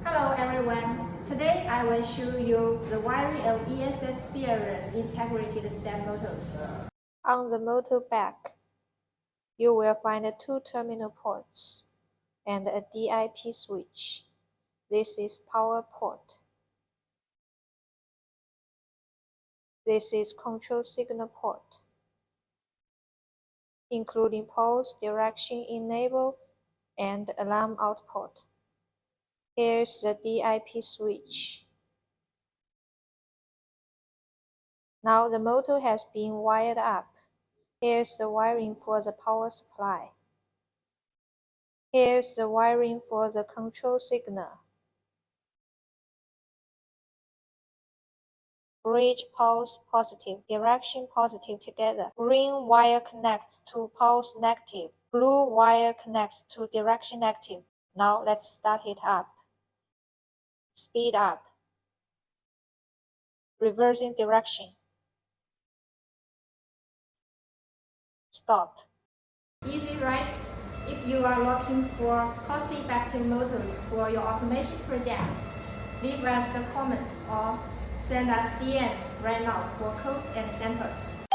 Hello everyone, today I will show you the wiring of ESS series integrated step motors. On the motor back, you will find 2 terminal ports and a DIP switch. This is power port. This is control signal port, including pulse direction enable and alarm output. Here's the DIP switch. Now the motor has been wired up. Here's the wiring for the power supply. Here's the wiring for the control signal. Bridge pulse positive, direction positive together. Green wire connects to pulse negative. Blue wire connects to direction negative. Now let's start it up. Speed up. Reversing direction. Stop. Easy, right? If you are looking for cost-effective motors for your automation projects, leave us a comment or send us DM right now for codes and samples.